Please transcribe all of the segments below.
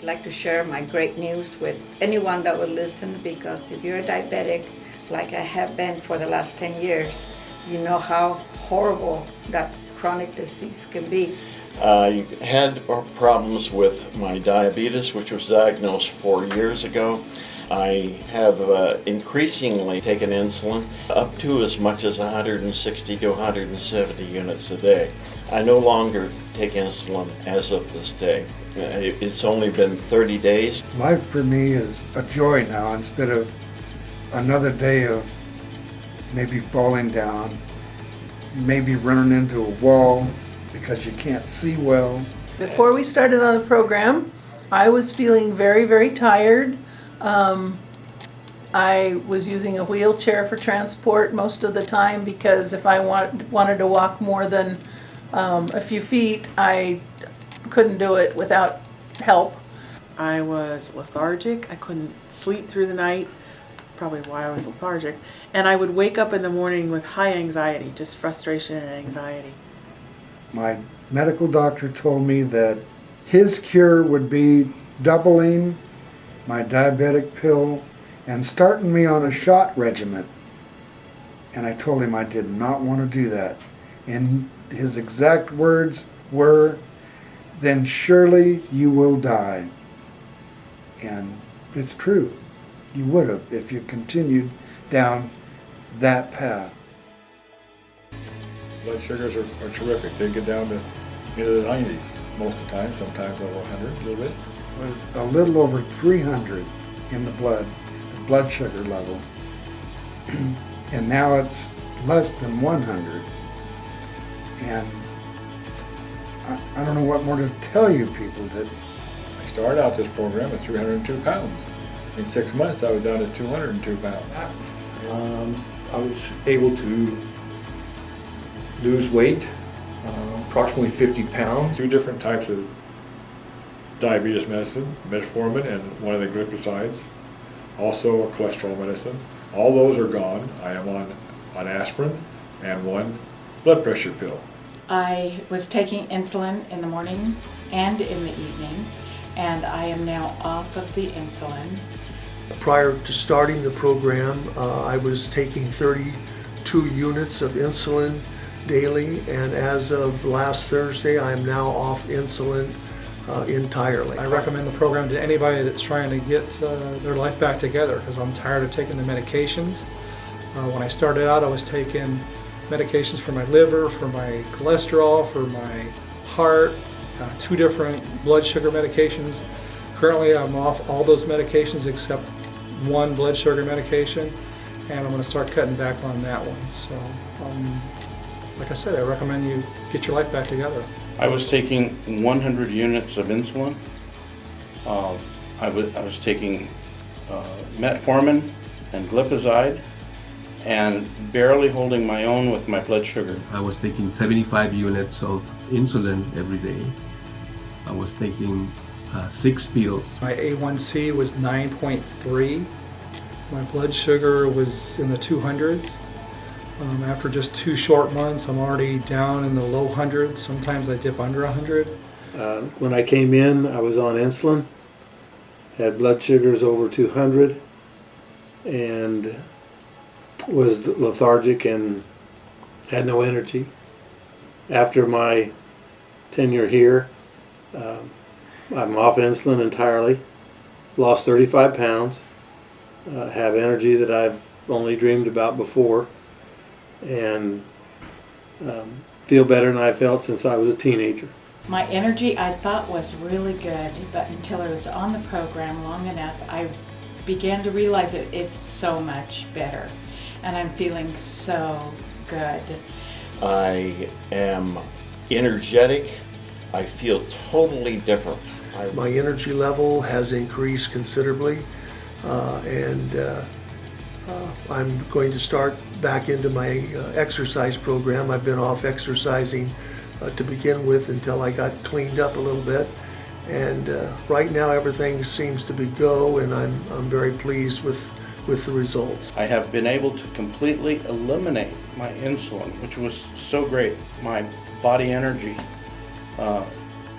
like to share my great news with anyone that will listen, because if you're a diabetic, like I have been for the last 10 years, you know how horrible that chronic disease can be. I had problems with my diabetes, which was diagnosed 4 years ago. I have increasingly taken insulin up to as much as 160 to 170 units a day. I no longer take insulin as of this day. It's only been 30 days. Life for me is a joy now instead of another day of maybe falling down, maybe running into a wall because you can't see well. Before we started on the program, I was feeling very, very tired. I was using a wheelchair for transport most of the time because if I wanted to walk more than a few feet, I couldn't do it without help. I was lethargic. I couldn't sleep through the night, probably why I was lethargic. And I would wake up in the morning with high anxiety, just frustration and anxiety. My medical doctor told me that his cure would be doubling my diabetic pill and starting me on a shot regimen. And I told him I did not want to do that. And his exact words were, "Then surely you will die." And it's true. You would have if you continued down that path. Blood sugars are terrific. They get down to into the 90s most of the time, sometimes over 100 a little bit. It was a little over 300 in the blood sugar level. And now it's less than 100. And I don't know what more to tell you people. That I started out this program at 302 pounds. In 6 months, I was down to 202 pounds. I was able to lose weight, approximately 50 pounds. 2 different types of diabetes medicine, metformin and one of the glipizide, also a cholesterol medicine. All those are gone. I am on aspirin and one blood pressure pill. I was taking insulin in the morning and in the evening, and I am now off of the insulin. Prior to starting the program, I was taking 32 units of insulin daily, and as of last Thursday, I am now off insulin entirely. I recommend the program to anybody that's trying to get their life back together, because I'm tired of taking the medications. When I started out, I was taking medications for my liver, for my cholesterol, for my heart, 2 different blood sugar medications. Currently, I'm off all those medications except one blood sugar medication, and I'm going to start cutting back on that one. So, like I said, I recommend you get your life back together. I was taking 100 units of insulin. I was taking metformin and glipizide, and barely holding my own with my blood sugar. I was taking 75 units of insulin every day. I was taking 6 pills. My A1C was 9.3. My blood sugar was in the 200s. After just 2 short months, I'm already down in the low hundreds. Sometimes I dip under 100. When I came in, I was on insulin, had blood sugars over 200, and was lethargic and had no energy. After my tenure here, I'm off insulin entirely, lost 35 pounds, have energy that I've only dreamed about before, and feel better than I felt since I was a teenager. My energy I thought was really good, but until I was on the program long enough, I began to realize that it's so much better, and I'm feeling so good. I am energetic. I feel totally different. My energy level has increased considerably, and I'm going to start back into my exercise program. I've been off exercising to begin with until I got cleaned up a little bit, and right now everything seems to be go, and I'm very pleased with the results. I have been able to completely eliminate my insulin, which was so great. My body energy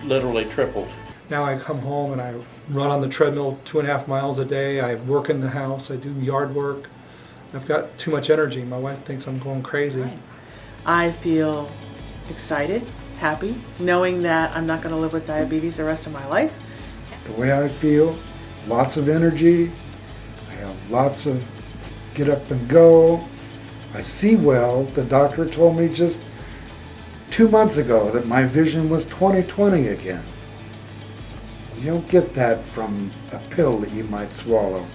literally tripled. Now I come home and I run on the treadmill 2.5 miles a day. I work in the house. I do yard work. I've got too much energy. My wife thinks I'm going crazy. Right. I feel excited, happy, knowing that I'm not going to live with diabetes the rest of my life. The way I feel, lots of energy. I have lots of get up and go. I see well. The doctor told me just 2 months ago that my vision was 20/20 again. You don't get that from a pill that you might swallow.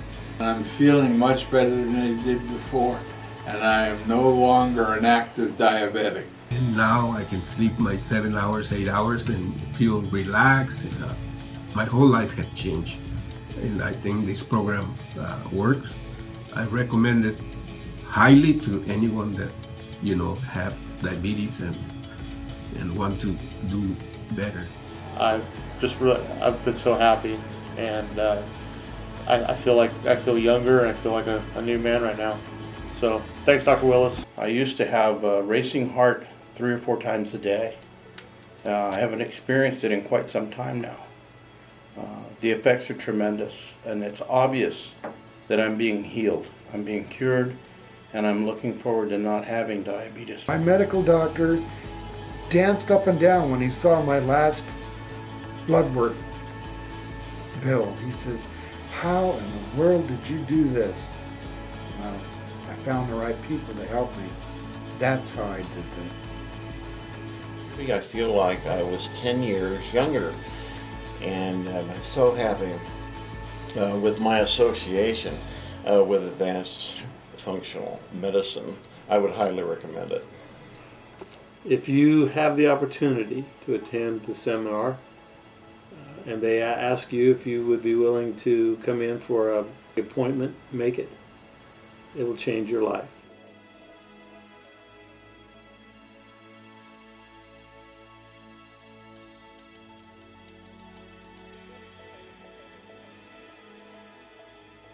I'm feeling much better than I did before, and I am no longer an active diabetic. And now I can sleep my 7 hours, 8 hours and feel relaxed. My whole life had changed. And I think this program works. I recommend it highly to anyone that, have diabetes and want to do better. I've been so happy, and I feel younger, and I feel like a new man right now. So thanks, Dr. Willis. I used to have a racing heart 3 or 4 times a day. I haven't experienced it in quite some time now. The effects are tremendous, and it's obvious that I'm being healed. I'm being cured, and I'm looking forward to not having diabetes. My medical doctor danced up and down when he saw my last blood work bill. He says, "How in the world did you do this?" Well, I found the right people to help me. That's how I did this. I feel like I was 10 years younger, and I'm so happy with my association with advanced functional medicine. I would highly recommend it. If you have the opportunity to attend the seminar and they ask you if you would be willing to come in for an appointment, make it. It will change your life.